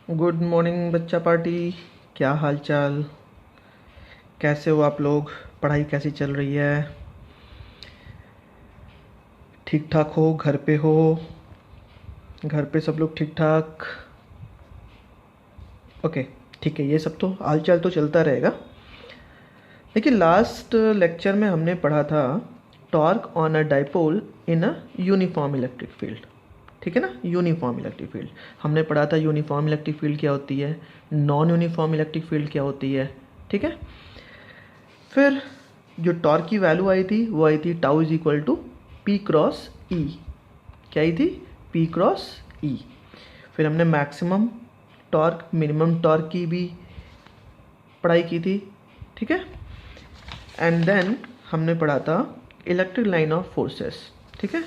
Good morning बच्चा party. क्या हाल चाल, कैसे हो आप लोग? पढ़ाई कैसी चल रही है? ठीक ठाक हो? घर पे हो? घर पे सब लोग ठीक ठाक? ओके, ठीक है। ये सब तो हाल चाल तो चलता रहेगा। देखिए, लास्ट लेक्चर में हमने पढ़ा था torque on a dipole in a uniform electric field. ठीक है ना, यूनिफॉर्म इलेक्ट्रिक फील्ड हमने पढ़ा था। यूनिफॉर्म इलेक्ट्रिक फील्ड क्या होती है, नॉन यूनिफॉर्म इलेक्ट्रिक फील्ड क्या होती है। ठीक है, फिर जो टॉर्क की वैल्यू आई थी वो आई थी tau is equal to p cross E. क्या आई थी? P cross E. फिर हमने मैक्सिमम टॉर्क मिनिमम टॉर्क की भी पढ़ाई की थी। ठीक है, एंड देन हमने पढ़ा था इलेक्ट्रिक लाइन ऑफ फोर्सेस। ठीक है,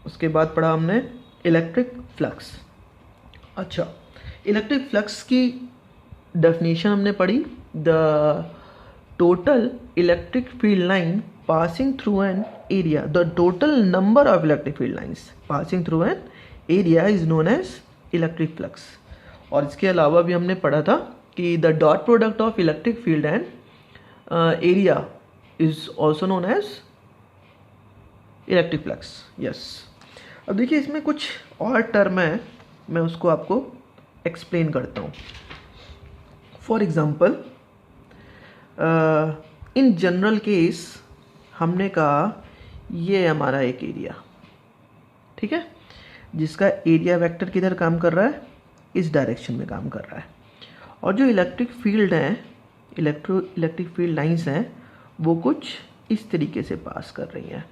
उसके बाद पढ़ा हमने इलेक्ट्रिक फ्लक्स। अच्छा, इलेक्ट्रिक फ्लक्स की डेफिनेशन हमने पढ़ी, the total electric field line passing through an area, the total number of electric field lines passing through an area is known as electric flux। और इसके अलावा भी हमने पढ़ा था कि the dot product of electric field and area is also known as electric flux. Yes, अब देखिए इसमें कुछ और टर्म है, मैं उसको आपको एक्सप्लेन करता हूँ। For example, in general case हमने कहा ये हमारा एक एरिया, ठीक है, जिसका एरिया वेक्टर किधर काम कर रहा है, इस डायरेक्शन में काम कर रहा है। और जो इलेक्ट्रिक फील्ड हैं, इलेक्ट्रिक फील्ड लाइंस हैं, वो कुछ इस तरीके से पास कर रही हैं।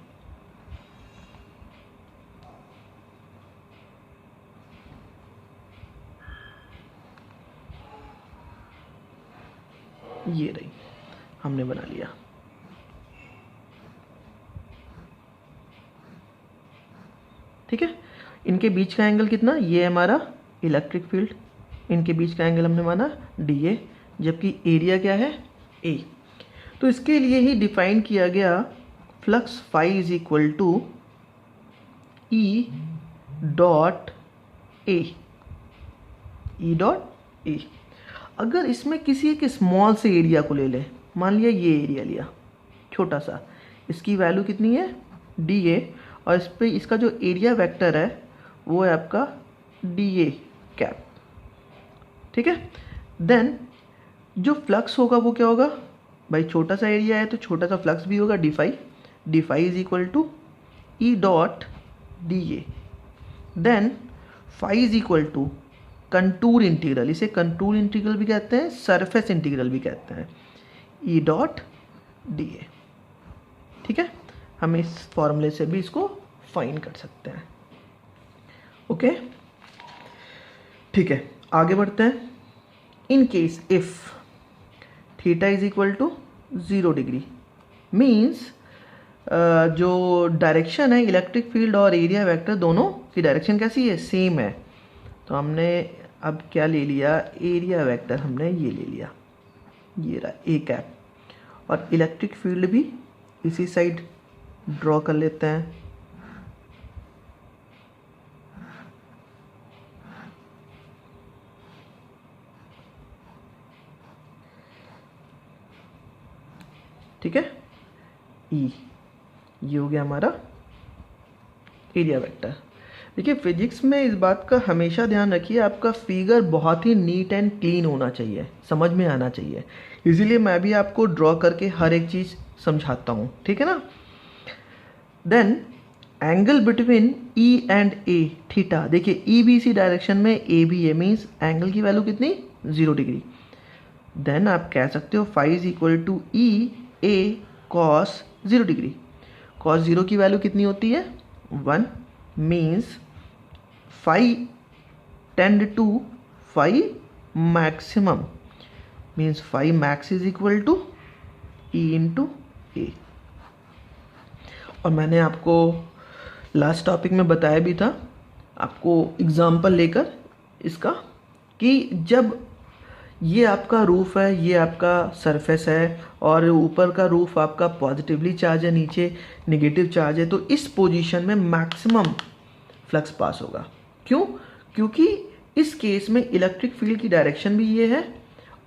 ये रही, हमने बना लिया। ठीक है, इनके बीच का एंगल कितना, ये हमारा इलेक्ट्रिक फील्ड, इनके बीच का एंगल हमने माना डी ए, जबकि एरिया क्या है, ए। तो इसके लिए ही डिफाइन किया गया flux phi is equal to E dot A, E dot A. अगर इसमें किसी एक स्मॉल से एरिया को ले ले, मान लिया ये एरिया लिया छोटा सा, इसकी वैल्यू कितनी है, डी ए, और इस पर इसका जो एरिया वेक्टर है वो है आपका डी ए कैप। ठीक है, देन जो फ्लक्स होगा वो क्या होगा भाई, छोटा सा एरिया है तो छोटा सा फ्लक्स भी होगा, D phi is equal to E dot D A. Then phi is equal to contour integral, इसे कंटूर इंटीग्रल भी कहते हैं, सरफेस इंटीग्रल भी कहते हैं, ई डॉट डी ए। ठीक है, हम इस फॉर्मूले से भी इसको फाइन कर सकते हैं। ओके, ठीक है, आगे बढ़ते हैं। In case if theta is equal to 0 degree means जो डायरेक्शन है इलेक्ट्रिक फील्ड और एरिया वेक्टर दोनों की डायरेक्शन कैसी है, सेम है। तो हमने अब क्या ले लिया, एरिया वेक्टर हमने ये ले लिया, ये रहा ए कैप, और इलेक्ट्रिक फील्ड भी इसी साइड ड्रॉ कर लेते हैं। ठीक है, ई, ये हो गया हमारा एरिया वेक्टर। देखिए, फिजिक्स में इस बात का हमेशा ध्यान रखिए, आपका फिगर बहुत ही नीट एंड क्लीन होना चाहिए, समझ में आना चाहिए, इसीलिए मैं भी आपको ड्रॉ करके हर एक चीज़ समझाता हूँ। ठीक है ना। Then angle between E and A, theta, देखिए ई भी इसी डायरेक्शन में, ए भी है, मीन्स एंगल की वैल्यू कितनी, 0 डिग्री। देन आप कह सकते हो phi is equal to E A cos 0 degree. Cos 0 की वैल्यू कितनी होती है, 1, means phi tend to phi maximum, means phi max is equal to E into A. और मैंने आपको लास्ट टॉपिक में बताया भी था, आपको एग्जाम्पल लेकर इसका, कि जब ये आपका रूफ है, ये आपका सरफेस है, और ऊपर का रूफ आपका पॉजिटिवली चार्ज है, नीचे नेगेटिव चार्ज है, तो इस पोजीशन में मैक्सिमम फ्लक्स पास होगा। क्यों? क्योंकि इस केस में इलेक्ट्रिक फील्ड की डायरेक्शन भी ये है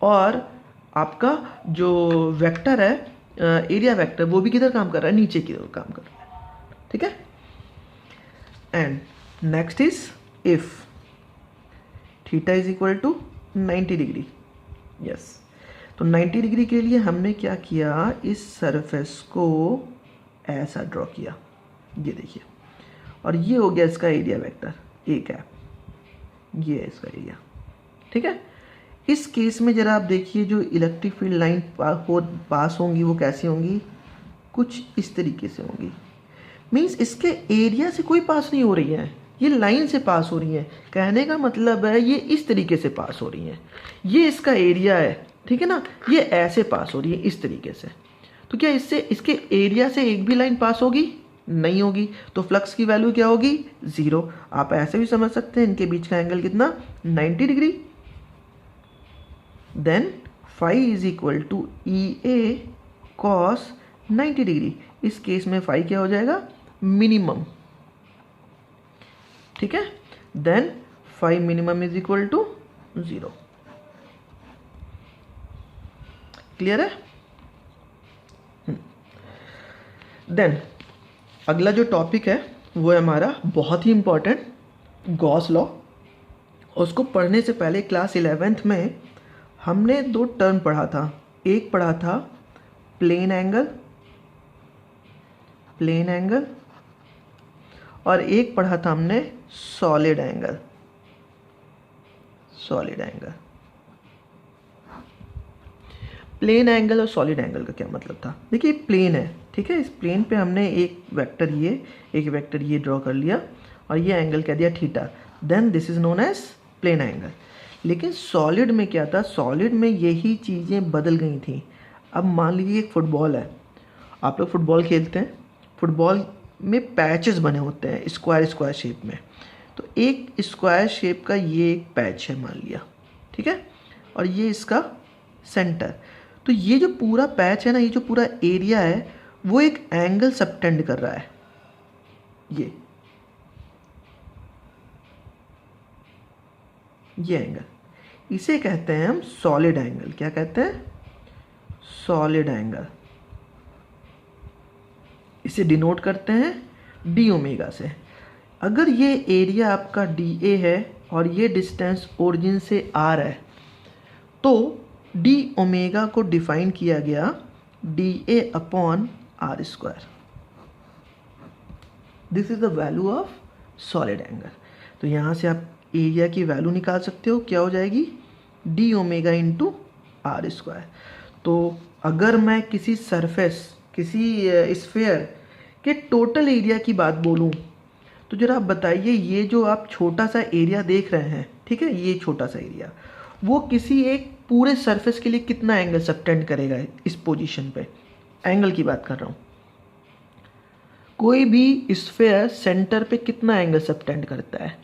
और आपका जो वेक्टर है एरिया वेक्टर वो भी किधर काम कर रहा है, नीचे की ओर काम कर रहा है, ठीक है। And next is if theta is equal to 90 degree, yes. तो 90 डिग्री के लिए हमने क्या किया, इस सरफेस को ऐसा ड्रॉ किया, ये देखिए, और ये हो गया इसका एरिया वेक्टर ए कैप, ये है इसका एरिया, ठीक है। इस केस में जरा आप देखिए जो इलेक्ट्रिक फील्ड लाइन पास होंगी वो कैसी होंगी, कुछ इस तरीके से होंगी। मीन्स इसके एरिया से कोई पास नहीं हो रही है, ये लाइन से पास हो रही है। कहने का मतलब है ये इस तरीके से पास हो रही है, ये इसका एरिया है, ठीक है ना, ये ऐसे पास हो रही है इस तरीके से। तो क्या इससे इसके एरिया से एक भी लाइन पास होगी, नहीं होगी, तो फ्लक्स की वैल्यू क्या होगी, 0। आप ऐसे भी समझ सकते हैं इनके बीच का एंगल कितना, 90 degree. Then phi is equal to E A cos 90 degree. इस केस में फाई क्या हो जाएगा, मिनिमम, ठीक है। Then phi minimum is equal to 0। Clear है। देन अगला जो टॉपिक है वो है हमारा बहुत ही इंपॉर्टेंट गॉस लॉ। उसको पढ़ने से पहले क्लास 11th में हमने 2 टर्म पढ़ा था। एक पढ़ा था प्लेन एंगल, प्लेन एंगल, और एक पढ़ा था हमने solid angle, solid angle. Plane angle और सॉलिड एंगल का क्या मतलब था, देखिए प्लेन है, ठीक है। इस प्लेन पे हमने एक वेक्टर ये ड्रॉ कर लिया और ये एंगल कह दिया theta, then this is known as plane angle. लेकिन सॉलिड में क्या था, सॉलिड में यही चीज़ें बदल गई थी। अब मान लीजिए एक फुटबॉल है, आप लोग फुटबॉल खेलते हैं, फुटबॉल में पैचेस बने होते हैं स्क्वायर स्क्वायर शेप में। तो एक स्क्वायर शेप का ये एक पैच है मान लिया, ठीक है, और ये इसका सेंटर। तो ये जो पूरा पैच है ना, ये जो पूरा एरिया है वो एक एंगल सबटेंड कर रहा है, ये एंगल, इसे कहते हैं हम सॉलिड एंगल। क्या कहते हैं, सॉलिड एंगल। इसे डिनोट करते हैं डी ओमेगा से। अगर ये एरिया आपका डी ए है और ये डिस्टेंस ओरिजिन से आर है, तो डी ओमेगा को डिफाइन किया गया D A upon R square. This is the value of solid angle. तो यहाँ से आप एरिया की वैल्यू निकाल सकते हो, क्या हो जाएगी, D omega into R square. तो अगर मैं किसी सरफेस, किसी स्फेयर के टोटल एरिया की बात बोलूँ, तो जरा आप बताइए ये जो आप छोटा सा एरिया देख रहे हैं, ठीक है, ये छोटा सा एरिया, वो किसी एक पूरे सरफेस के लिए कितना एंगल सबटेंड करेगा इस पोजीशन पे, एंगल की बात कर रहा हूँ। कोई भी स्फेयर सेंटर पे कितना एंगल सबटेंड करता है,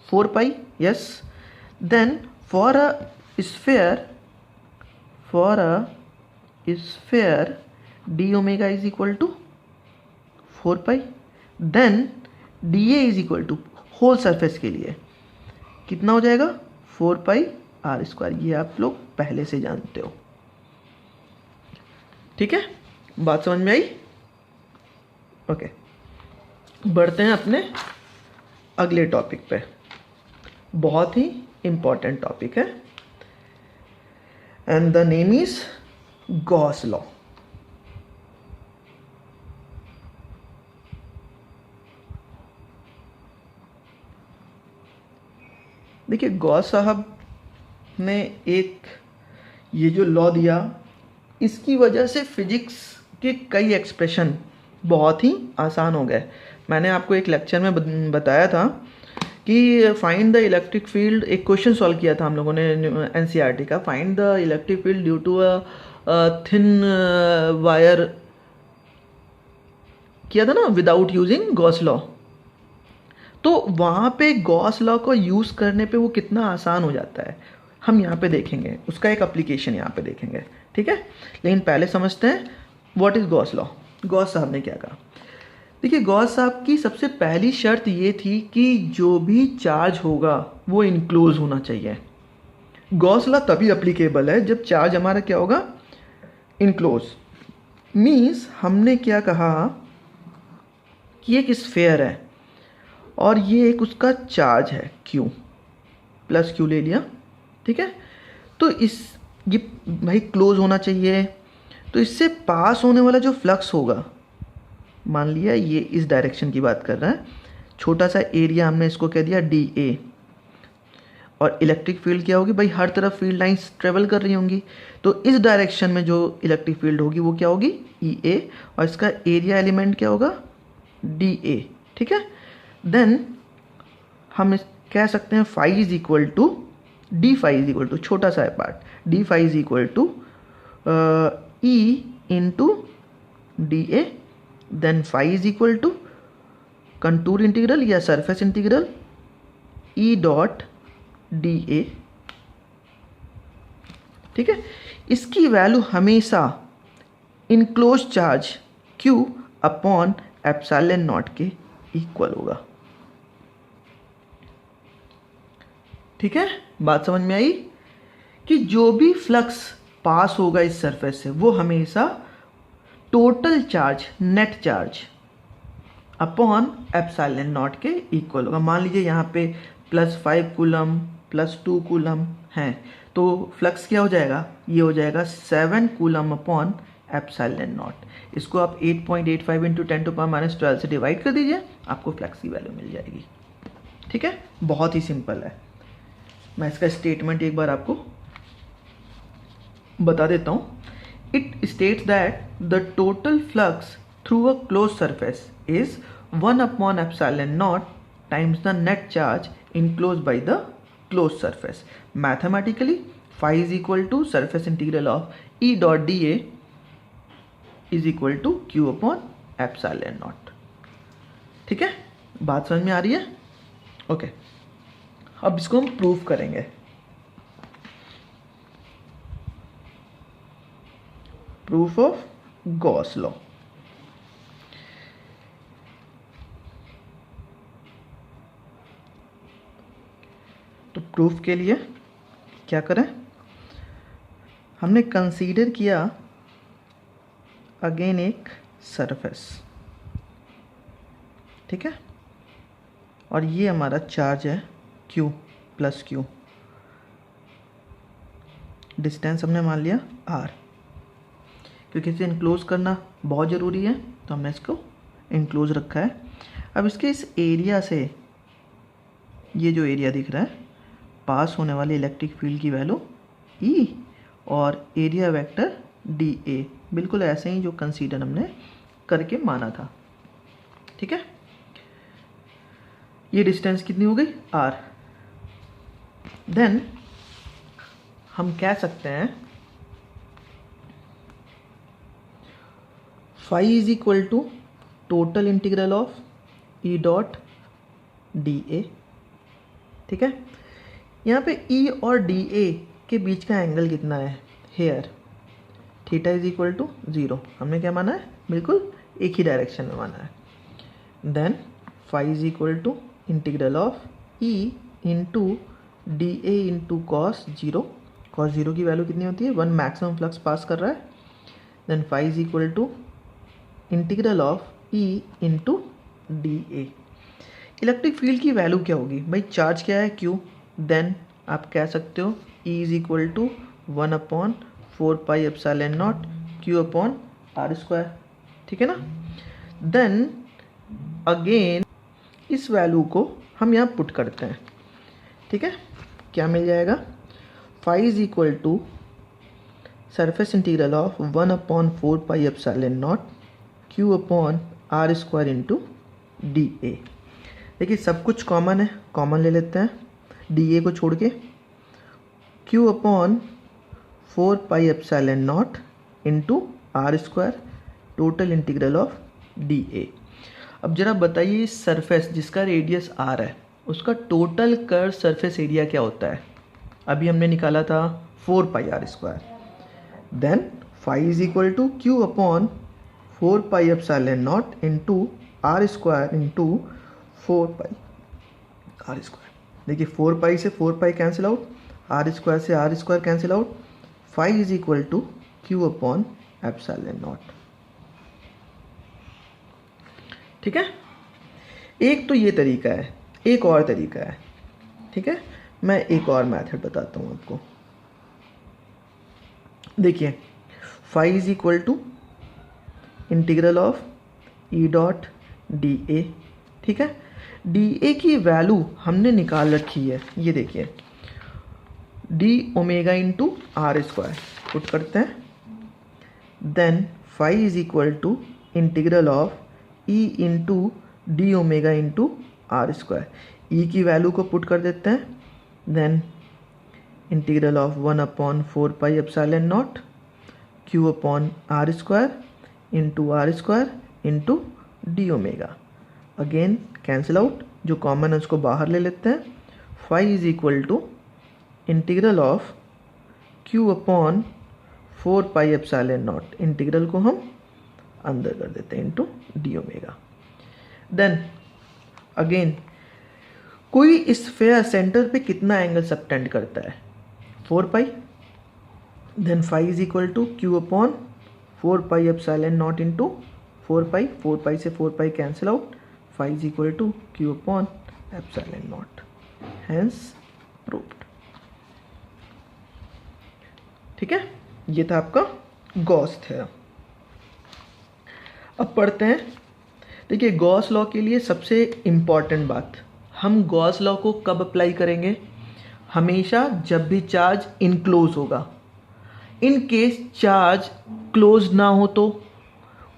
4 pi, yes. Then for a sphere d omega is equal to 4 pi. Then d A is equal to whole surface के लिए कितना हो जाएगा, 4 पाई आर स्क्वायर। ये आप लोग पहले से जानते हो, ठीक है, बात समझ में आई। ओके, बढ़ते हैं अपने अगले टॉपिक पे। बहुत ही इंपॉर्टेंट टॉपिक है and the name is Gauss law. देखिए गॉस साहब ने एक ये जो लॉ दिया, इसकी वजह से फिजिक्स के कई एक्सप्रेशन बहुत ही आसान हो गए। मैंने आपको एक लेक्चर में बताया था कि फाइंड द इलेक्ट्रिक फील्ड, एक क्वेश्चन सॉल्व किया था हम लोगों ने एनसीईआरटी का, find the electric field due to a thin wire किया था ना, विदाउट यूजिंग गॉस लॉ। तो वहाँ पे गॉस लॉ को यूज़ करने पे वो कितना आसान हो जाता है, हम यहाँ पे देखेंगे, उसका एक एप्लीकेशन यहाँ पे देखेंगे, ठीक है। लेकिन पहले समझते हैं what is Gauss law. Gauss साहब ने क्या कहा, देखिए गॉस साहब की सबसे पहली शर्त ये थी कि जो भी चार्ज होगा वो इनक्लोज होना चाहिए। गॉस लॉ तभी अप्लीकेबल है जब चार्ज हमारा क्या होगा, इनक्लोज। मीन्स हमने क्या कहा कि एक स्फेयर है और ये एक उसका चार्ज है Q, प्लस Q ले लिया, ठीक है। तो ये भाई क्लोज होना चाहिए, तो इससे पास होने वाला जो फ्लक्स होगा, मान लिया ये इस डायरेक्शन की बात कर रहा है, छोटा सा एरिया हमने इसको कह दिया DA, और इलेक्ट्रिक फील्ड क्या होगी भाई, हर तरफ फील्ड लाइंस ट्रेवल कर रही होंगी, तो इस डायरेक्शन में जो इलेक्ट्रिक फील्ड होगी वो क्या होगी, EA, और इसका एरिया एलिमेंट क्या होगा, DA, ठीक है। देन हम कह सकते हैं phi is equal to d, phi is equal to छोटा सा है part, d phi is equal to E into DA, then phi is equal to contour integral या surface integral E dot DA, ठीक है। इसकी वैल्यू हमेशा enclose charge Q upon epsilon naught के equal होगा, ठीक है। बात समझ में आई कि जो भी फ्लक्स पास होगा इस सरफेस से वो हमेशा total charge, net charge upon epsilon naught के इक्वल होगा। मान लीजिए यहाँ पे +5 कूलम +2 कूलम हैं, तो फ्लक्स क्या हो जाएगा, ये हो जाएगा 7 कूलम अपॉन एप्सिलॉन नॉट। इसको आप 8.85 इंटू 10⁻12 से डिवाइड कर दीजिए, आपको फ्लक्स की वैल्यू मिल जाएगी, ठीक है। बहुत ही सिंपल है। मैं इसका स्टेटमेंट एक बार आपको बता देता हूँ। It states that the total flux through a close surface is 1 upon epsilon not times the net charge enclosed by the closed surface. Mathematically, phi is equal to surface integral of E dot dA is equal to Q upon epsilon naught. ठीक है, बात समझ में आ रही है? Okay, अब इसको हम प्रूव करेंगे। Proof of Gauss law. तो प्रूफ के लिए क्या करें, हमने कंसीडर किया अगेन एक सरफेस, ठीक है, और ये हमारा चार्ज है Q प्लस Q, डिस्टेंस हमने मान लिया R, क्योंकि इसे इनक्लोज करना बहुत ज़रूरी है तो हमने इसको इनक्लोज रखा है। अब इसके इस एरिया से, ये जो एरिया दिख रहा है, पास होने वाली इलेक्ट्रिक फील्ड की वैल्यू E और एरिया वेक्टर DA, बिल्कुल ऐसे ही जो कंसीडर हमने करके माना था, ठीक है। ये डिस्टेंस कितनी हो गई, R। देन हम कह सकते हैं phi is equal to total integral of E dot DA, ठीक है। यहाँ पे E और DA के बीच का एंगल कितना है, here, theta is equal to 0। हमने क्या माना है, बिल्कुल एक ही डायरेक्शन में माना है। Then phi is equal to integral of E into DA into cos 0। Cos 0 की वैल्यू कितनी होती है, 1 मैक्सिमम फ्लक्स पास कर रहा है। Then phi is equal to integral of E into DA। Electric field की वैल्यू क्या होगी भाई, चार्ज क्या है Q, देन आप कह सकते हो E is equal to 1 upon 4 pi epsilon naught Q upon R square, ठीक है ना। देन अगेन इस वैल्यू को हम यहाँ पुट करते हैं, ठीक है। क्या मिल जाएगा, phi is equal to surface integral of 1 upon 4 pi epsilon naught Q upon R square into DA। देखिए सब कुछ कॉमन है, कॉमन ले लेते हैं, DA को छोड़ के, Q upon 4 pi epsilon naught into R square total integral of DA। अब जरा बताइए इस सरफेस जिसका रेडियस R है उसका टोटल कर्व सरफेस एरिया क्या होता है, अभी हमने निकाला था 4 pi R square. Then phi is equal to Q upon 4 pi epsilon naught into R square into 4 pi R square. देखिए 4 पाई से 4 pi cancel out, R square से R square cancel out, phi is equal to Q upon epsilon naught. ठीक है, एक तो ये तरीका है, एक और तरीका है। ठीक है, मैं एक और मेथड बताता हूँ आपको। देखिए phi is equal to integral of E dot D A. ठीक है, डी ए की वैल्यू हमने निकाल रखी है, ये देखिए d omega into R square put करते हैं, then phi is equal to integral of E into d omega into R square. E की वैल्यू को पुट कर देते हैं, then integral of 1/4 pi epsilon naught Q upon R square into d omega. Again cancel out, जो common है उसको बाहर ले लेते हैं। Phi is equal to integral of Q upon 4 pi epsilon not, integral को हम अंदर कर देते हैं into d omega. Then again कोई स्फीयर सेंटर पे कितना एंगल सबटेंड करता है, 4 pi, then phi is equal to Q upon 4 pi epsilon naught into 4 pi, 4 pi से 4 pi cancel out, phi is equal to Q upon epsilon naught, hence proved. ठीक है, ये था आपका गॉस थ्योरम। अब पढ़ते हैं। देखिए गॉस लॉ के लिए सबसे इम्पॉर्टेंट बात, हम गॉस लॉ को कब अप्लाई करेंगे, हमेशा जब भी चार्ज इनक्लोज होगा। इन केस चार्ज क्लोज ना हो तो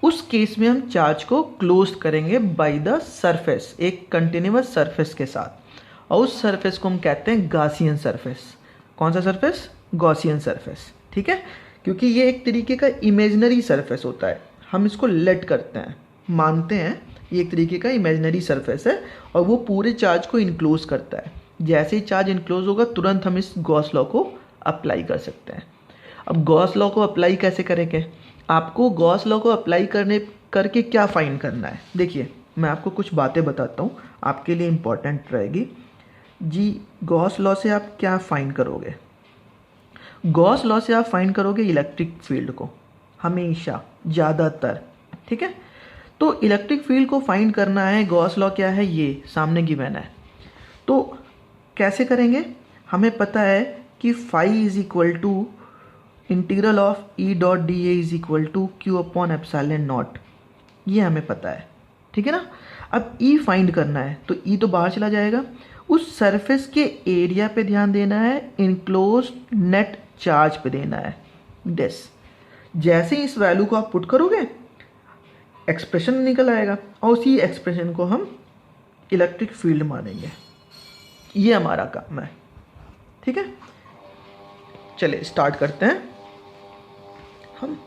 उस केस में हम चार्ज को क्लोज करेंगे बाय द सरफेस, एक कंटिन्यूअस सरफेस के साथ, और उस सरफेस को हम कहते हैं गॉसियन सरफेस। कौन सा सरफेस, गॉसियन सरफेस। ठीक है, क्योंकि ये एक तरीके का इमेजिनरी सरफेस होता है, हम इसको लेट करते हैं, मानते हैं ये एक तरीके का इमेजिनरी सरफेस है और वो पूरे चार्ज को इनक्लोज करता है। जैसे ही चार्ज इनक्लोज होगा तुरंत हम इस गॉस लॉ को अप्लाई कर सकते हैं। अब गॉस लॉ को अप्लाई कैसे करेंगे, आपको गॉस लॉ को अप्लाई करके क्या फाइंड करना है। देखिए मैं आपको कुछ बातें बताता हूँ, आपके लिए इम्पॉर्टेंट रहेगी जी। गॉस लॉ से आप क्या फाइंड करोगे, गॉस लॉ से आप फाइंड करोगे इलेक्ट्रिक फील्ड को, हमेशा, ज़्यादातर। ठीक है, तो इलेक्ट्रिक फील्ड को फाइंड करना है, गॉस लॉ क्या है, ये सामने गिवन है। तो कैसे करेंगे, हमें पता है कि phi is equal to integral of E dot D A is equal to Q upon epsilon naught, ये हमें पता है। ठीक है ना, अब ई फाइंड करना है तो ई तो बाहर चला जाएगा, उस सरफेस के एरिया पे ध्यान देना है, इनक्लोज नेट चार्ज पे देना है, डेस। जैसे ही इस वैल्यू को आप पुट करोगे एक्सप्रेशन निकल आएगा और उसी एक्सप्रेशन को हम इलेक्ट्रिक फील्ड मानेंगे, ये हमारा काम है। ठीक है, चलिए स्टार्ट करते हैं हम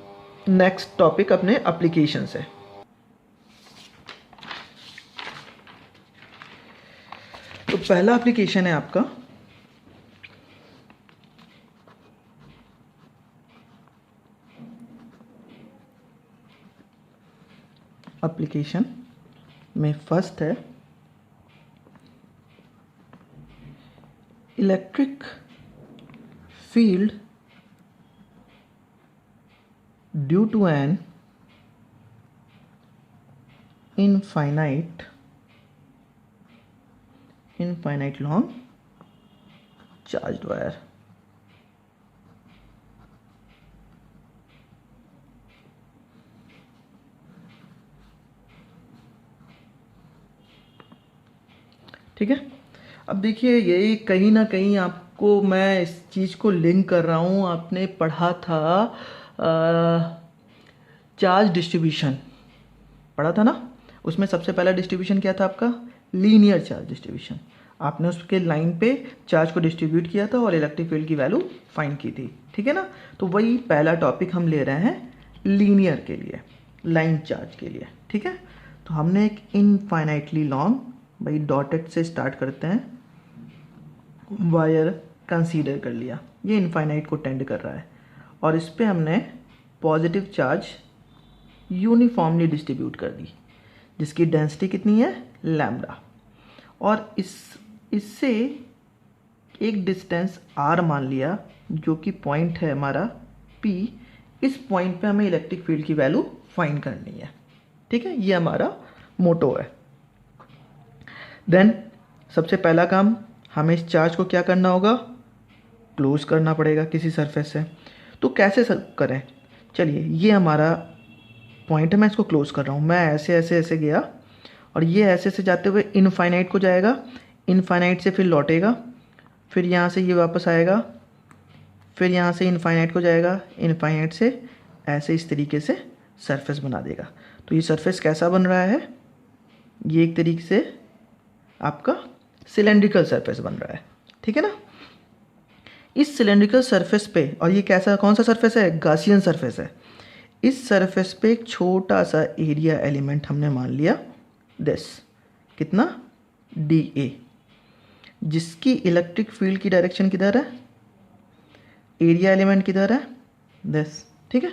नेक्स्ट टॉपिक अपने एप्लीकेशन से। तो पहला एप्लीकेशन है आपका एप्लीकेशन में फर्स्ट है electric field due to an infinite long charged wire। ठीक है, अब देखिए यही कहीं ना कहीं आपको मैं इस चीज़ को लिंक कर रहा हूँ, आपने पढ़ा था चार्ज डिस्ट्रीब्यूशन पढ़ा था ना, उसमें सबसे पहला डिस्ट्रीब्यूशन क्या था आपका, लीनियर चार्ज डिस्ट्रीब्यूशन। आपने उसके लाइन पे चार्ज को डिस्ट्रीब्यूट किया था और इलेक्ट्रिक फील्ड की वैल्यू फाइंड की थी। ठीक है ना, तो वही पहला टॉपिक हम ले रहे हैं लीनियर के लिए, लाइन चार्ज के लिए। ठीक है, तो हमने एक इनफाइनाइटली लॉन्ग, भाई डॉटेड से स्टार्ट करते हैं, वायर कंसीडर कर लिया, ये इनफाइनाइट को टेंड कर रहा है और इस पर हमने पॉजिटिव चार्ज यूनिफॉर्मली डिस्ट्रीब्यूट कर दी। जिसकी डेंसिटी कितनी है, लैम्डा, और इससे एक डिस्टेंस r मान लिया जो कि पॉइंट है हमारा P। इस पॉइंट पे हमें इलेक्ट्रिक फील्ड की वैल्यू फाइंड करनी है। ठीक है, ये हमारा मोटो है। देन सबसे पहला काम, हमें इस चार्ज को क्या करना होगा, क्लोज करना पड़ेगा किसी सरफेस से। तो कैसे करें, चलिए ये हमारा पॉइंट है, मैं इसको क्लोज कर रहा हूँ। मैं ऐसे ऐसे ऐसे गया और ये ऐसे ऐसे जाते हुए इनफाइनाइट को जाएगा, इनफाइनाइट से फिर लौटेगा, फिर यहाँ से ये वापस आएगा, फिर यहाँ से इनफाइनाइट को जाएगा, इनफाइनाइट से ऐसे इस तरीके से सरफेस बना देगा। तो ये सरफेस कैसा बन रहा है, ये एक तरीके से आपका सिलेंड्रिकल सरफेस बन रहा है। ठीक है ना। इस सिलेंड्रिकल सरफेस पे, और ये कैसा कौन सा सरफेस है, गासियन सरफेस है। इस सरफेस पे एक छोटा सा एरिया एलिमेंट हमने मान लिया दिस, कितना, dA, जिसकी इलेक्ट्रिक फील्ड की डायरेक्शन किधर है, एरिया एलिमेंट किधर है, दिस। ठीक है,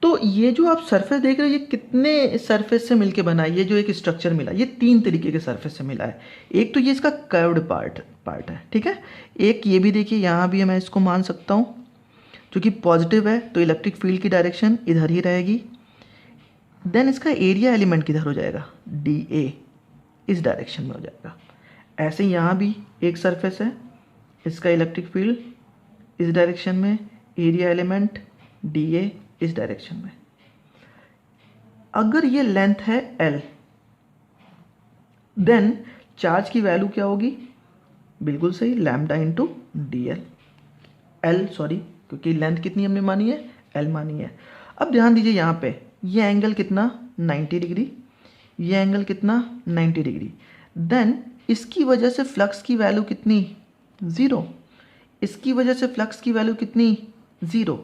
तो ये जो आप सरफेस देख रहे हो, ये कितने सरफेस से मिलके बना है, ये जो एक स्ट्रक्चर मिला, ये 3 तरीके के सरफेस से मिला है। एक तो ये इसका कर्व्ड पार्ट है, ठीक है। एक ये भी देखिए, यहाँ भी मैं इसको मान सकता हूँ, क्योंकि पॉजिटिव है तो इलेक्ट्रिक फील्ड की डायरेक्शन इधर ही रहेगी। देन इसका एरिया एलिमेंट किधर हो जाएगा, dA, इस डायरेक्शन में हो जाएगा। ऐसे यहाँ भी एक सरफेस है, इसका इलेक्ट्रिक फील्ड इस डायरेक्शन में, एरिया एलिमेंट dA इस डायरेक्शन में। अगर ये लेंथ है L, देन चार्ज की वैल्यू क्या होगी, बिल्कुल सही, लैम्डा इंटू dL, क्योंकि लेंथ कितनी हमने मानी है, L मानी है। अब ध्यान दीजिए यहाँ पे, ये एंगल कितना, 90 डिग्री, ये एंगल कितना, 90 डिग्री। देन इसकी वजह से फ्लक्स की वैल्यू कितनी, 0, इसकी वजह से फ्लक्स की वैल्यू कितनी, 0।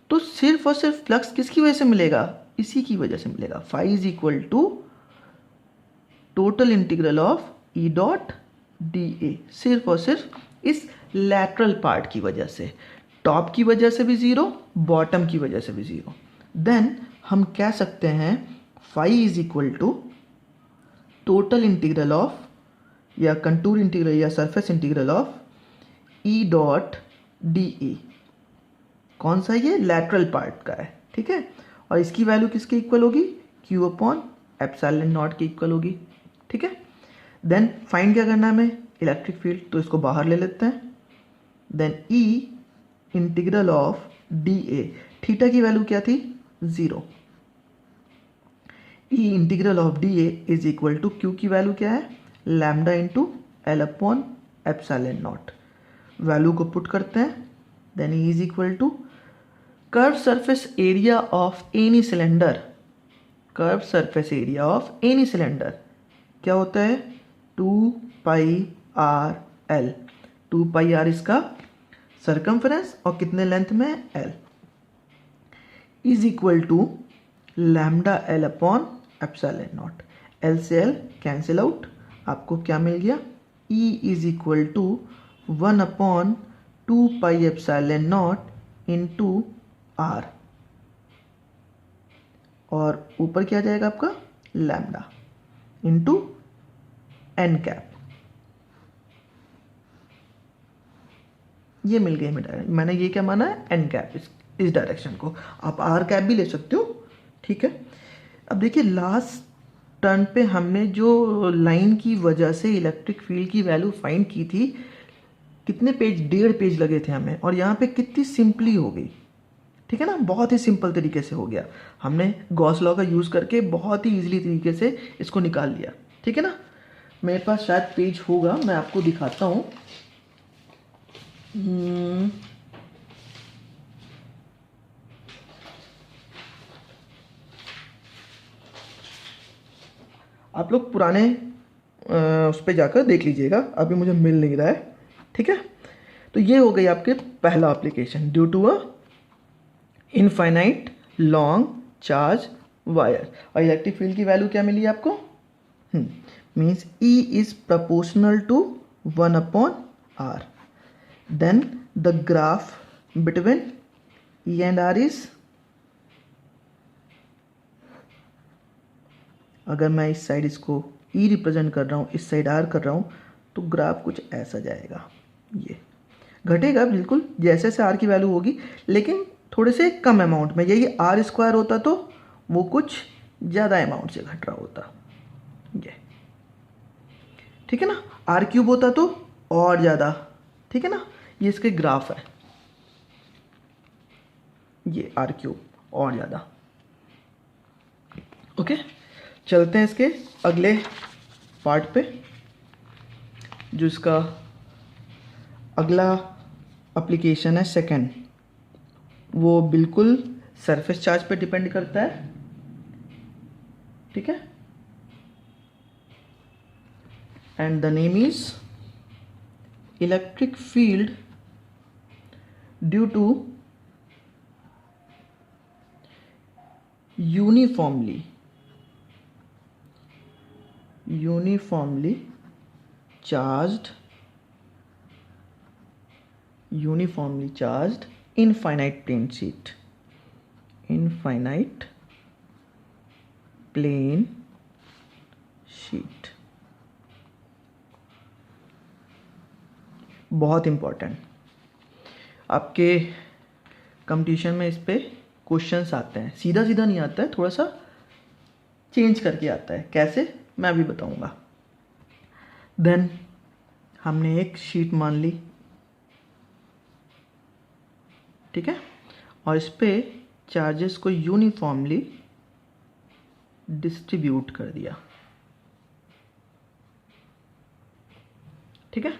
तो सिर्फ और सिर्फ फ्लक्स किसकी वजह से मिलेगा, इसी की वजह से मिलेगा। Phi is equal to total integral of E dot dA, सिर्फ और सिर्फ इस लैटरल पार्ट की वजह से, टॉप की वजह से भी 0, बॉटम की वजह से भी 0। देन हम कह सकते हैं phi is equal to total integral of, या कंटूर इंटीग्रल या surface integral of E dot dA। कौन सा, ये लैटरल पार्ट का है, ठीक है। और इसकी वैल्यू किसके इक्वल होगी, Q अपॉन एप्सिलॉन नॉट के इक्वल होगी, ठीक है। देन फाइंड क्या करना है हमें, इलेक्ट्रिक फील्ड, तो इसको बाहर ले लेते हैं। Then E integral of dA, theta की वैल्यू क्या थी, 0। E integral of dA is equal to Q की वैल्यू क्या है, lambda into L upon epsilon naught. Value को पुट करते हैं, then E is equal to curve surface area of any cylinder, curve surface area of any cylinder क्या होता है, 2πr/L। 2πr इसका सरकमफ्रेंस और कितने लेंथ में, L, is equal to lambda L upon epsilon naught. L से L cancel out, आपको क्या मिल गया, E is equal to 1 upon 2π epsilon naught into R, और ऊपर क्या जाएगा आपका, लैम्डा इंटू n कैप। ये मिल गई, मैंने ये क्या माना है, n कैप, इस डायरेक्शन को। आप r कैप भी ले सकते हो, ठीक है। अब देखिए लास्ट टर्न पे हमने जो लाइन की वजह से इलेक्ट्रिक फील्ड की वैल्यू फाइंड की थी, कितने पेज, 1.5 पेज लगे थे हमें, और यहाँ पे कितनी सिंपली हो गई, ठीक है ना, बहुत ही सिंपल तरीके से हो गया। हमने गॉस लॉ का यूज़ करके बहुत ही इजीली तरीके से इसको निकाल लिया, ठीक है ना। मेरे पास शायद पेज होगा, मैं आपको दिखाता हूँ। आप लोग पुराने उस पर जाकर देख लीजिएगा, अभी मुझे मिल नहीं रहा है, ठीक है। तो ये हो गई आपके पहला application, due to a infinite long charge wire. और इलेक्ट्रिक फील्ड की वैल्यू क्या मिली आपको, means E is proportional to 1 upon R। Then the graph between E and R is अगर मैं इस साइड इसको ई रिप्रेजेंट कर रहा हूँ, इस साइड आर कर रहा हूँ, तो ग्राफ कुछ ऐसा जाएगा। ये घटेगा बिल्कुल जैसे जैसे आर की वैल्यू होगी, लेकिन थोड़े से कम अमाउंट में। यही आर स्क्वायर होता तो वो कुछ ज़्यादा अमाउंट से घट रहा होता। ये ठीक है ना। आर क्यूब होता तो और ज़्यादा, ठीक है ना। ये इसके ग्राफ है, ये आर क्यूब और ज़्यादा। ओके, चलते हैं इसके अगले पार्ट पे, जो इसका अगला एप्लीकेशन है सेकंड, वो बिल्कुल सरफेस चार्ज पे डिपेंड करता है। ठीक है, and the name is electric field due to uniformly charged infinite plane sheet, बहुत इंपॉर्टेंट, आपके कंपटीशन में इस पे क्वेश्चंस आते हैं। सीधा सीधा नहीं आता है, थोड़ा सा चेंज करके आता है। कैसे, मैं अभी बताऊंगा। देन हमने एक शीट मान ली, ठीक है, और इस पे चार्जेस को यूनिफॉर्मली डिस्ट्रीब्यूट कर दिया। ठीक है,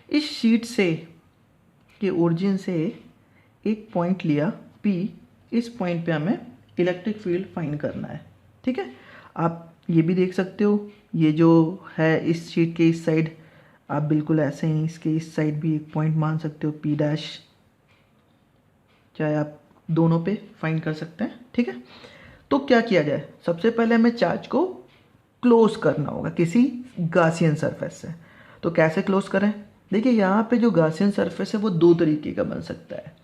इस शीट से के ओरिजिन से एक पॉइंट लिया P, इस पॉइंट पे हमें इलेक्ट्रिक फील्ड फाइंड करना है। ठीक है, आप ये भी देख सकते हो, ये जो है इस शीट के इस साइड, आप बिल्कुल ऐसे ही इसके इस साइड भी एक पॉइंट मान सकते हो P डैश, चाहे आप दोनों पे फाइंड कर सकते हैं। ठीक है, तो क्या किया जाए, सबसे पहले हमें चार्ज को क्लोज करना होगा किसी गासियन सरफेस से। तो कैसे क्लोज करें, देखिए यहाँ पे जो गासियन सरफेस है वो दो तरीके का बन सकता है।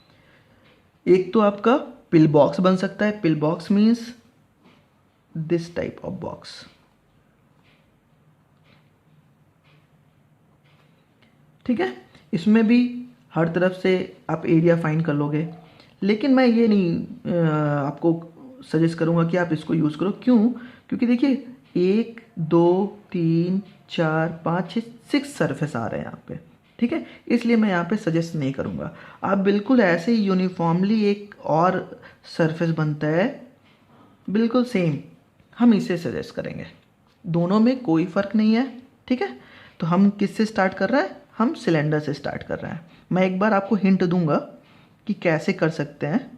एक तो आपका पिल बॉक्स बन सकता है। Pill box means this type of box. ठीक है, इसमें भी हर तरफ से आप एरिया फाइंड कर लोगे, लेकिन मैं ये नहीं आपको सजेस्ट करूंगा कि आप इसको यूज़ करो। क्यों, क्योंकि देखिए 1 2 3 4 5 6 6 सरफेस आ रहे हैं यहाँ पे। ठीक है, इसलिए मैं यहाँ पे सजेस्ट नहीं करूँगा। आप बिल्कुल ऐसे ही यूनिफॉर्मली एक और सरफेस बनता है बिल्कुल सेम, हम इसे सजेस्ट करेंगे। दोनों में कोई फ़र्क नहीं है। ठीक है, तो हम किससे स्टार्ट कर रहे हैं, हम सिलेंडर से स्टार्ट कर रहे हैं। मैं एक बार आपको हिंट दूंगा कि कैसे कर सकते हैं।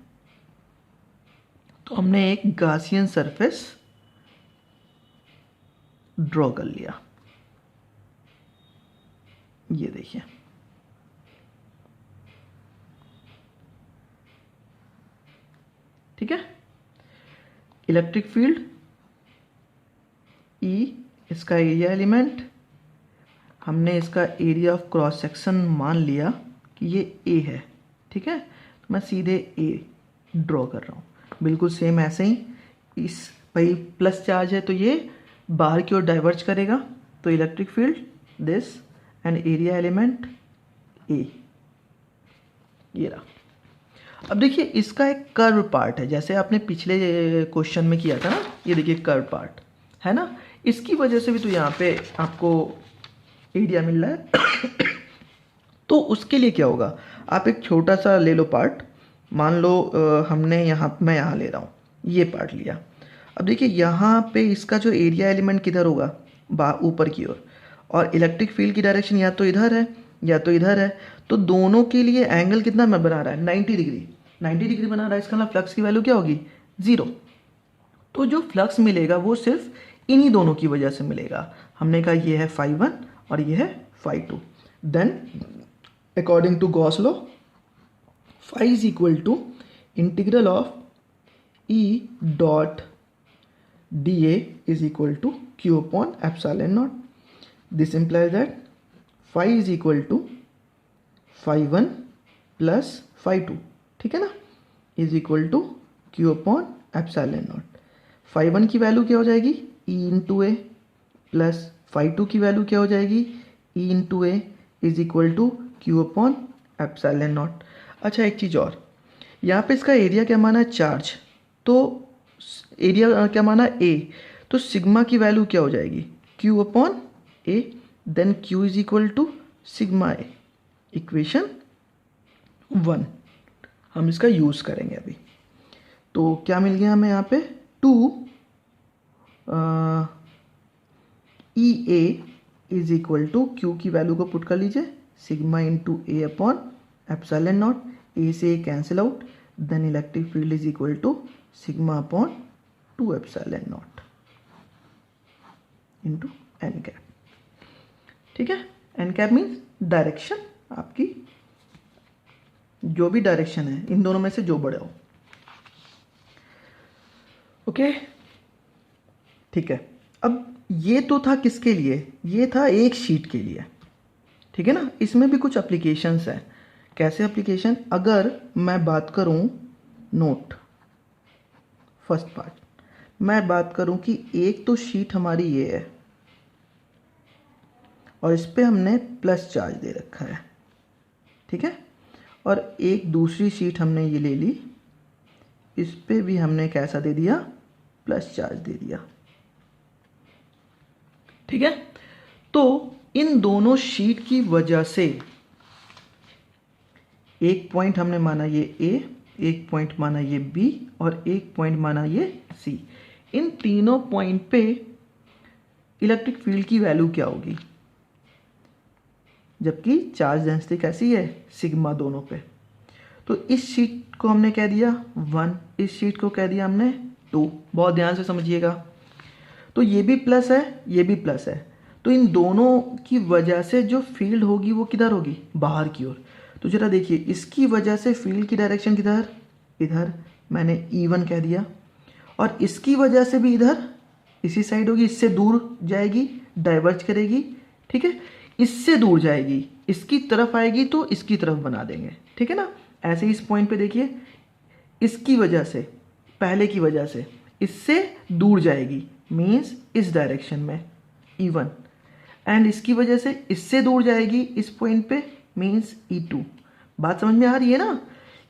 तो हमने एक गासियन सरफेस ड्रॉ कर लिया, ये देखिए। ठीक है, इलेक्ट्रिक फील्ड E, इसका एरिया एलिमेंट, हमने इसका एरिया ऑफ क्रॉस सेक्शन मान लिया कि ये A है। ठीक है, तो मैं सीधे A ड्रॉ कर रहा हूँ, बिल्कुल सेम ऐसे ही। इस भाई प्लस चार्ज है तो ये बाहर की ओर डाइवर्ज करेगा, तो electric field this and area element A, ये रहा। अब देखिए इसका एक कर्व पार्ट है, जैसे आपने पिछले क्वेश्चन में किया था ना, ये देखिए कर्व पार्ट है ना, इसकी वजह से भी तो यहाँ पे आपको एरिया मिल रहा है। तो उसके लिए क्या होगा, आप एक छोटा सा ले लो पार्ट, मान लो हमने यहाँ, मैं यहाँ ले रहा हूँ, ये पार्ट लिया। अब देखिए यहाँ पे इसका जो एरिया एलिमेंट किधर होगा, ऊपर की ओर, और इलेक्ट्रिक फील्ड की डायरेक्शन या तो इधर है या तो इधर है। तो दोनों के लिए एंगल कितना मैं बना रहा है, 90 डिग्री, 90 डिग्री बना रहा है। इसका मतलब फ्लक्स की वैल्यू क्या होगी, 0। तो जो फ्लक्स मिलेगा वो सिर्फ इन्हीं दोनों की वजह से मिलेगा। हमने कहा ये है φ1 और ये है φ2। Then according to Gauss law, φ is equal to integral of E dot dA is equal to Q upon epsilon naught. This implies that phi is equal to phi1 plus phi2, ठीक है ना, is equal to Q upon epsilon naught. phi1 की value क्या हो जाएगी, E into A plus phi two की value क्या हो जाएगी, E into A is equal to Q upon epsilon naught. अच्छा एक चीज़ और, यहाँ पे इसका एरिया क्या माना है, चार्ज, तो एरिया क्या माना ए, तो सिग्मा की वैल्यू क्या हो जाएगी, Q upon A, then Q is equal to sigma A, equation 1 हम इसका यूज़ करेंगे अभी। तो क्या मिल गया हमें यहाँ पे, 2 E A is equal to Q की वैल्यू को पुट कर लीजिए, sigma into A upon epsilon naught, A से A cancel out, then electric field is equal to sigma upon 2 epsilon naught into n cap. ठीक है, N cap means direction, आपकी जो भी डायरेक्शन है इन दोनों में से जो बड़े हो। ओके ठीक है, अब ये तो था किसके लिए, ये था एक शीट के लिए, ठीक है ना। इसमें भी कुछ एप्लीकेशंस हैं। कैसे एप्लीकेशन, अगर मैं बात करूं नोट फर्स्ट पार्ट, मैं बात करूं कि एक तो शीट हमारी ये है और इस पे हमने प्लस चार्ज दे रखा है, ठीक है, और एक दूसरी शीट हमने ये ले ली, इस पे भी हमने कैसा दे दिया, प्लस चार्ज दे दिया, ठीक है। तो इन दोनों शीट की वजह से एक पॉइंट हमने माना ये ए, एक पॉइंट माना ये बी और एक पॉइंट माना ये सी, इन तीनों पॉइंट पे इलेक्ट्रिक फील्ड की वैल्यू क्या होगी, जबकि चार्ज डेंसिटी कैसी है, सिग्मा दोनों पे। तो इस शीट को हमने कह दिया 1, इस शीट को कह दिया हमने 2, बहुत ध्यान से समझिएगा। तो ये भी प्लस है, ये भी प्लस है, तो इन दोनों की वजह से जो फील्ड होगी वो किधर होगी, बाहर की ओर। तो जरा देखिए, इसकी वजह से फील्ड की डायरेक्शन किधर, इधर, मैंने E1 कह दिया, और इसकी वजह से भी इधर इसी साइड होगी, इससे दूर जाएगी, डाइवर्ज करेगी, ठीक है, इससे दूर जाएगी, इसकी तरफ आएगी तो इसकी तरफ बना देंगे, ठीक है ना। ऐसे ही इस पॉइंट पे देखिए, इसकी वजह से, पहले की वजह से इससे दूर जाएगी, मीन्स इस डायरेक्शन में E1, एंड इसकी वजह से इससे दूर जाएगी इस पॉइंट पे, मीन्स E2। बात समझ में आ रही है ना।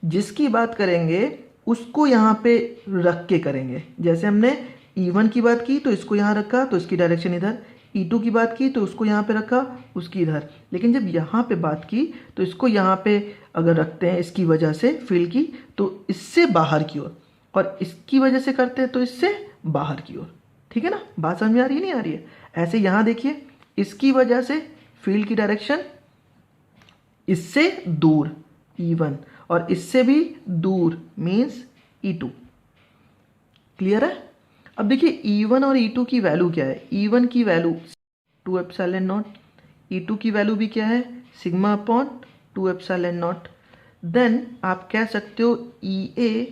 जिसकी बात करेंगे उसको यहाँ पे रख के करेंगे, जैसे हमने E1 की बात की तो इसको यहाँ रखा तो इसकी डायरेक्शन इधर, E2 की बात की तो उसको यहाँ पे रखा, उसकी इधर, लेकिन जब यहाँ पे बात की तो इसको यहाँ पे अगर रखते हैं इसकी वजह से फील्ड की, तो इससे बाहर की ओर, और इसकी वजह से करते हैं तो इससे बाहर की ओर, ठीक है ना। बात समझ में आ रही है, नहीं आ रही है। ऐसे यहाँ देखिए, इसकी वजह से फील्ड की डायरेक्शन इससे दूर E1 और इससे भी दूर मीन्स E2, क्लियर है। अब देखिए E1 और E2 की वैल्यू क्या है, E1 की वैल्यू 2 एप्सिलॉन नॉट, E2 की वैल्यू भी क्या है, sigma upon 2 epsilon naught. Then आप कह सकते हो EA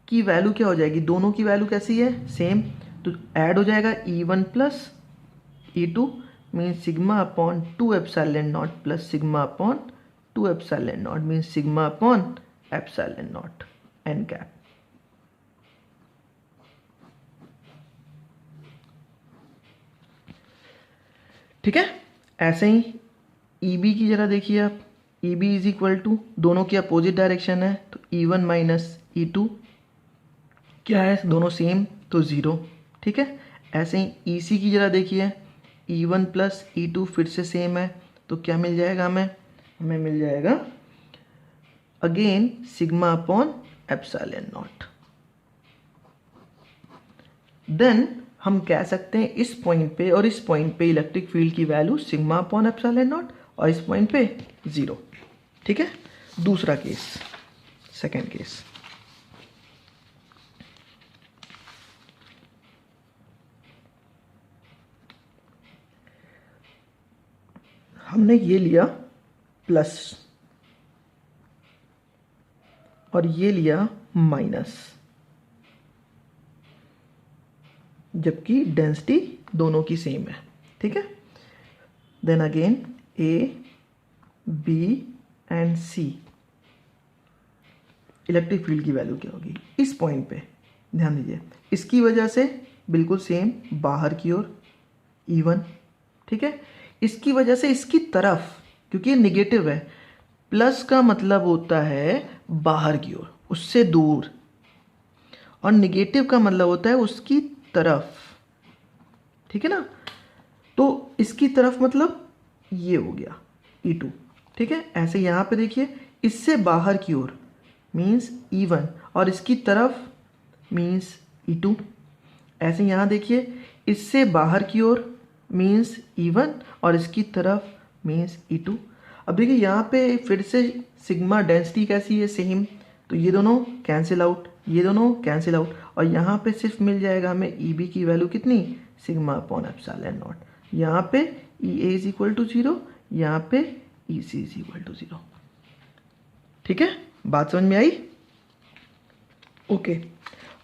की वैल्यू क्या हो जाएगी, दोनों की वैल्यू कैसी है, सेम, तो ऐड हो जाएगा E1 plus E2 means sigma upon 2 epsilon not plus sigma upon 2 epsilon not means sigma upon epsilon not an cap. ठीक है, ऐसे ही EB की जरा देखिए आप, EB इज इक्वल टू, दोनों की अपोजिट डायरेक्शन है तो E1 माइनस E2 क्या है, दोनों सेम तो 0, ठीक है। ऐसे ही EC की जरा देखिए, E1 प्लस E2 फिर से सेम है तो क्या मिल जाएगा हमें मिल जाएगा again sigma upon epsilon naught. Then हम कह सकते हैं इस पॉइंट पे और इस पॉइंट पे इलेक्ट्रिक फील्ड की value sigma upon epsilon not और इस पॉइंट पे 0, ठीक है। दूसरा केस, सेकेंड केस, हमने ये लिया प्लस और ये लिया माइनस, जबकि डेंसिटी दोनों की सेम है, ठीक है। Then again A, B and C, electric field की वैल्यू क्या होगी इस पॉइंट पे, ध्यान दीजिए, इसकी वजह से बिल्कुल सेम बाहर की ओर E1, ठीक है। इसकी वजह से इसकी तरफ, क्योंकि ये निगेटिव है, प्लस का मतलब होता है बाहर की ओर, उससे दूर, और निगेटिव का मतलब होता है उसकी तरफ, ठीक है ना। तो इसकी तरफ मतलब ये हो गया E2, ठीक है। ऐसे यहाँ पे देखिए, इससे बाहर की ओर मीन्स E1 और इसकी तरफ मीन्स E2। ऐसे यहाँ देखिए, इससे बाहर की ओर मीन्स E1 और इसकी तरफ मीन्स E2। अब देखिए यहाँ पे फिर से सिग्मा डेंसिटी कैसी है, सेम, तो ये दोनों कैंसिल आउट, ये दोनों कैंसिल आउट, और यहाँ पे सिर्फ मिल जाएगा हमें EB की वैल्यू कितनी, सिग्मा अपॉन एप्सिलॉन नॉट। यहाँ पे EA इज इक्वल टू 0, यहाँ पे EC इज इक्वल टू 0, ठीक है। बात समझ में आई? ओके,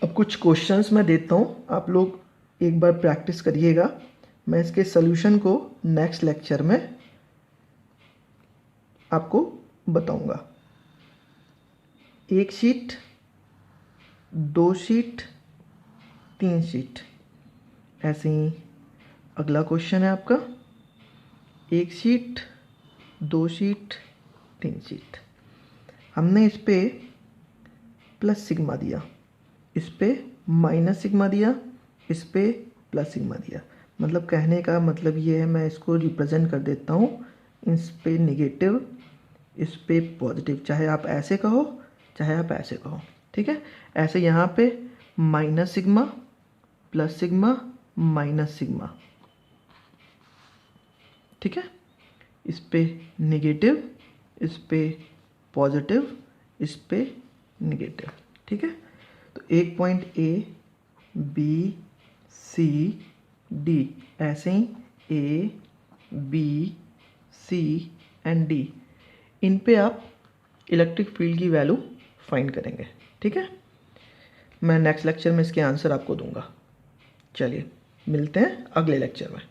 अब कुछ क्वेश्चंस मैं देता हूँ, आप लोग एक बार प्रैक्टिस करिएगा। मैं इसके सॉल्यूशन को नेक्स्ट लेक्चर में आपको बताऊंगा। 1 शीट, 2 शीट, 3 शीट, ऐसे ही अगला क्वेश्चन है आपका 1 शीट, 2 शीट, 3 शीट। हमने इस पे प्लस सिग्मा दिया, इस पे माइनस सिग्मा दिया, इस पे प्लस सिग्मा दिया। मतलब कहने का मतलब ये है, मैं इसको रिप्रेजेंट कर देता हूँ, इस पे निगेटिव, इस पे पॉजिटिव, चाहे आप ऐसे कहो चाहे आप ऐसे कहो, ठीक है। ऐसे यहाँ पे minus sigma, plus sigma, minus sigma, ठीक है। इस पे निगेटिव, इस पे पॉजिटिव, इस पे निगेटिव, ठीक है। तो एक point A, B, C, D, ऐसे ही A, B, C and D, इन पे आप इलेक्ट्रिक फील्ड की वैल्यू फाइंड करेंगे, ठीक है। मैं नेक्स्ट लेक्चर में इसके आंसर आपको दूंगा। चलिए मिलते हैं अगले लेक्चर में।